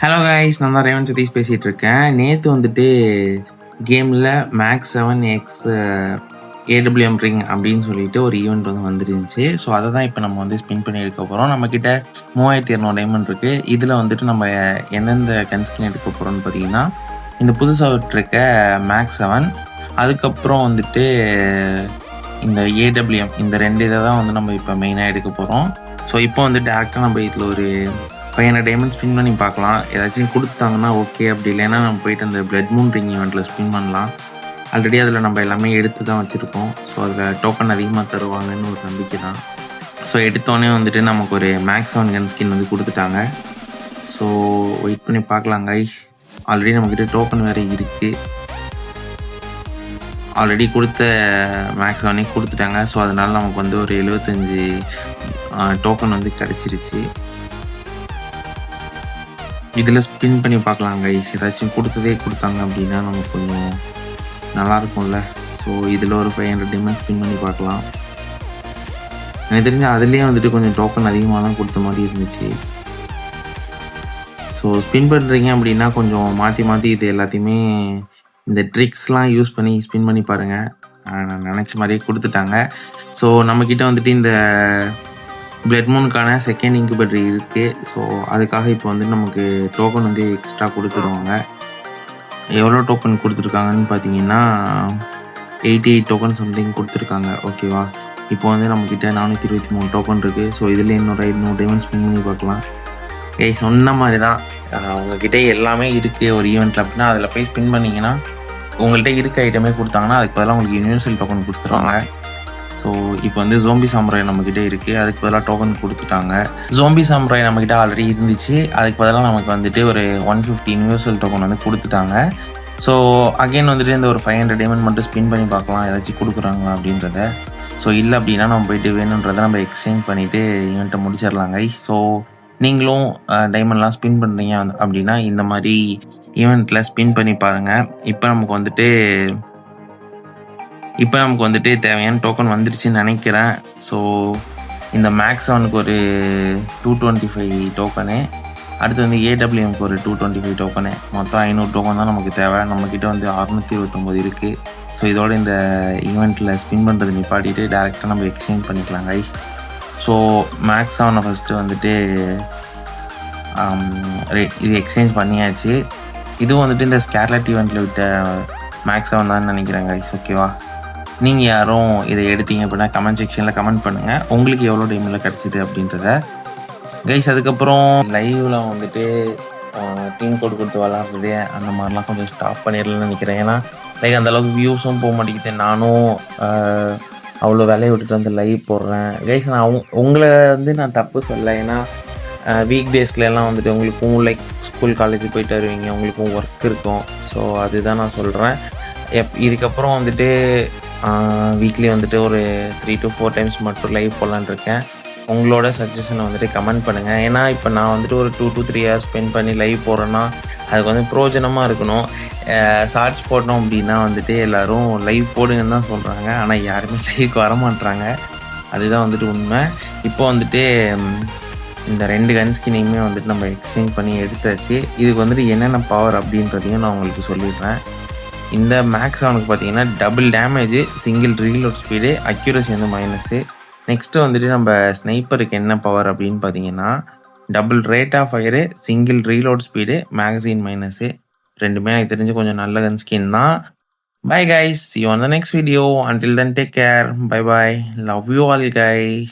Hello guys, நான் தான் Raven Satish பேசிகிட்டு இருக்கேன். நேற்று வந்துட்டு கேமில் மேக்ஸ் 7X ஏடபிள்யூஎம் ரிங் அப்படின்னு சொல்லிட்டு ஒரு ஈவெண்ட் வந்துருந்துச்சு. ஸோ அதை தான் இப்போ நம்ம ஸ்பின் பண்ணி எடுக்க போகிறோம். நம்மக்கிட்ட 3200 டைமண்ட் இருக்குது. இதில் வந்துட்டு நம்ம எந்தெந்த கன்ஸ்கின் எடுக்க போகிறோம்னு பார்த்தீங்கன்னா, இந்த புதுசாக விட்டுருக்க மேக்ஸ் 7, அதுக்கப்புறம் வந்துட்டு இந்த ஏடபிள்யூஎம், இந்த 2 இதை தான் நம்ம இப்போ மெயினாக எடுக்க போகிறோம். ஸோ இப்போ டேரெக்டாக நம்ம இதில் ஒரு 500 டைமண்ட் ஸ்பின் பண்ணி பார்க்கலாம். ஏதாச்சும் கொடுத்தாங்கன்னா ஓகே, அப்படி இல்லைன்னா நம்ம போயிட்டு அந்த பிளட் மூன் ரிங் ஈவெண்ட்டில் ஸ்பின் பண்ணலாம். ஆல்ரெடி அதில் நம்ம எல்லாமே எடுத்து தான் வச்சுருக்கோம். ஸோ அதில் டோக்கன் அதிகமாக தருவாங்கன்னு ஒரு நம்பிக்கை தான். ஸோ எடுத்தோடனே நமக்கு ஒரு மேக்ஸ் 7 கன் ஸ்கின் கொடுத்துட்டாங்க. ஸோ வெயிட் பண்ணி பார்க்கலாம் கைஸ். ஆல்ரெடி நம்மக்கிட்ட டோக்கன் வேறு இருக்குது. ஆல்ரெடி கொடுத்த மேக்ஸ் 7 கொடுத்துட்டாங்க. ஸோ அதனால் நமக்கு ஒரு 75 டோக்கன் கிடச்சிருச்சு. இதில் ஸ்பின் பண்ணி பார்க்கலாம் கைஸ். ஏதாச்சும் கொடுத்தாங்க அப்படின்னா நமக்கு கொஞ்சம் நல்லாயிருக்கும்ல. ஸோ இதில் ஒரு 500 டைமண்ட் ஸ்பின் பண்ணி பார்க்கலாம். எனக்கு தெரிஞ்ச அதுலேயே கொஞ்சம் டோக்கன் அதிகமாக தான் கொடுத்த மாதிரி இருந்துச்சு. ஸோ ஸ்பின் பண்ணுறீங்க அப்படின்னா கொஞ்சம் மாற்றி இது எல்லாத்தையுமே இந்த ட்ரிக்ஸ்லாம் யூஸ் பண்ணி ஸ்பின் பண்ணி பாருங்கள். நான் நினச்ச மாதிரியே கொடுத்துட்டாங்க. ஸோ நம்மக்கிட்ட இந்த பிளட் மூனுக்கான செகண்ட் இன்குபேட்டர் இருக்குது. ஸோ அதுக்காக இப்போ நமக்கு டோக்கன் எக்ஸ்ட்ரா கொடுத்துருவாங்க. எவ்வளோ டோக்கன் கொடுத்துருக்காங்கன்னு பார்த்தீங்கன்னா 88 டோக்கன் சம்திங் கொடுத்துருக்காங்க. ஓகேவா, இப்போ நம்மக்கிட்ட 423 டோக்கன் இருக்குது. ஸோ இதில் இன்னொரு 500 டைமண்ட் ஸ்பின் பண்ணி பார்க்கலாம். சொன்ன மாதிரி தான், அவங்கக்கிட்ட எல்லாமே இருக்குது ஒரு ஈவெண்ட்டில் அப்படின்னா அதில் போய் ஸ்பின் பண்ணிங்கன்னா உங்கள்கிட்ட இருக்க ஐட்டமே கொடுத்தாங்கன்னா அதுக்கு பதிலாக உங்களுக்கு யூனிவர்சல் டோக்கன் கொடுத்துருவாங்க. ஸோ இப்போ ஜோம்பி சாம்ராய் நம்மக்கிட்ட இருக்குது. அதுக்கு பதிலாக டோக்கன் கொடுத்துட்டாங்க. ஜோம்பி சாம்ராய் நம்மக்கிட்ட ஆல்ரெடி இருந்துச்சு. அதுக்கு பதிலாக நமக்கு ஒரு 150 யூனிவர்சல் டோக்கன் கொடுத்துட்டாங்க. ஸோ அகெயின் இந்த ஒரு 500 டைமண்ட் மட்டும் ஸ்பின் பண்ணி பார்க்கலாம் ஏதாச்சும் கொடுக்குறாங்களா அப்படின்றத. ஸோ இல்லை அப்படின்னா நம்ம போயிட்டு வேணுன்றதை நம்ம எக்ஸ்சேஞ்ச் பண்ணிவிட்டு ஈவெண்ட்டை முடிச்சிடலாங்க. ஸோ நீங்களும் டைமண்ட்லாம் ஸ்பின் பண்ணுறீங்க அப்படின்னா இந்த மாதிரி ஈவெண்ட்டில் ஸ்பின் பண்ணி பாருங்கள். இப்போ நமக்கு தேவையான டோக்கன் வந்துருச்சுன்னு நினைக்கிறேன். ஸோ இந்த மேக்ஸ் 7க்கு ஒரு 225 டோக்கனு, அடுத்து ஏடபிள்யூஎம்க்கு ஒரு 225 டோக்கனு, மொத்தம் 500 டோக்கன் தான் நமக்கு தேவை. நம்மக்கிட்ட 629 இருக்குது. ஸோ இதோட இந்த ஈவெண்ட்டில் ஸ்பின் பண்ணுறது நிப்பாட்டிட்டு டேரெக்டாக நம்ம எக்ஸ்சேஞ்ச் பண்ணிக்கலாம் கைஸ். ஸோ மேக்ஸ் 7 ஃபஸ்ட்டு இது எக்ஸ்சேஞ்ச் பண்ணியாச்சு. இதுவும் இந்த ஸ்கேர்லெட் ஈவெண்ட்டில் விட்ட மேக்ஸ் 7 தான் நினைக்கிறேன் கைஸ். ஓகேவா, நீங்கள் யாரும் இதை எடுத்தீங்க அப்படின்னா கமெண்ட் செக்ஷனில் கமெண்ட் பண்ணுங்கள் உங்களுக்கு எவ்வளோ டைமில் கிடச்சிது அப்படின்றத கைஸ். அதுக்கப்புறம் லைவில் டீம் கோட் கொடுத்து விளாட்றது அந்த மாதிரிலாம் கொஞ்சம் ஸ்டாப் பண்ணிடலாம்னு நினைக்கிறேன். ஏன்னா அந்தளவுக்கு வியூஸும் போக மாட்டேங்குது. நானும் அவ்வளோ வேலையை விட்டுட்டு லைவ் போடுறேன் கைஸ். நான் உங்களை நான் தப்பு சொல்ல. ஏன்னா வீக் டேஸ்லலாம் உங்களுக்கும் ஸ்கூல் காலேஜ் போயிட்டு வருவீங்க, உங்களுக்கும் ஒர்க் இருக்கும். ஸோ அதுதான் நான் சொல்கிறேன். இதுக்கப்புறம் வீக்லி ஒரு 3 to 4 டைம்ஸ் மட்டும் லைவ் போடலான்னு இருக்கேன். உங்களோட சஜஷனை கமெண்ட் பண்ணுங்கள். ஏன்னா இப்போ நான் ஒரு 2 to 3 hours ஸ்பெண்ட் பண்ணி லைவ் போடுறேன்னா அதுக்கு பிரயோஜனமாக இருக்கணும். ஷார்ட்ஸ் போட்டோம் அப்படின்னா எல்லோரும் லைவ் போடுங்கன்னு தான் சொல்கிறாங்க. ஆனால் யாருமே லைவுக்கு வரமாட்றாங்க. அதுதான் உண்மை. இப்போ இந்த 2 கன்ஸ்கினையுமே நம்ம எக்ஸ்சேஞ்ச் பண்ணி எடுத்தாச்சு. இதுக்கு என்னென்ன பவர் அப்படின்றதையும் நான் உங்களுக்கு சொல்லிடுறேன். இந்த மேக்ஸ் 7க்கு பார்த்தீங்கன்னா double damage, single reload speed, accuracy minus. Next நம்ம ஸ்னைப்பருக்கு என்ன பவர் அப்படின்னு பார்த்தீங்கன்னா double rate of fire, single reload speed, magazine minus. ரெண்டுமே எனக்கு தெரிஞ்சு கொஞ்சம் நல்ல கன் ஸ்கின் தான். Bye guys, see you on the next video. Until then, take care. Bye bye. Love you all guys.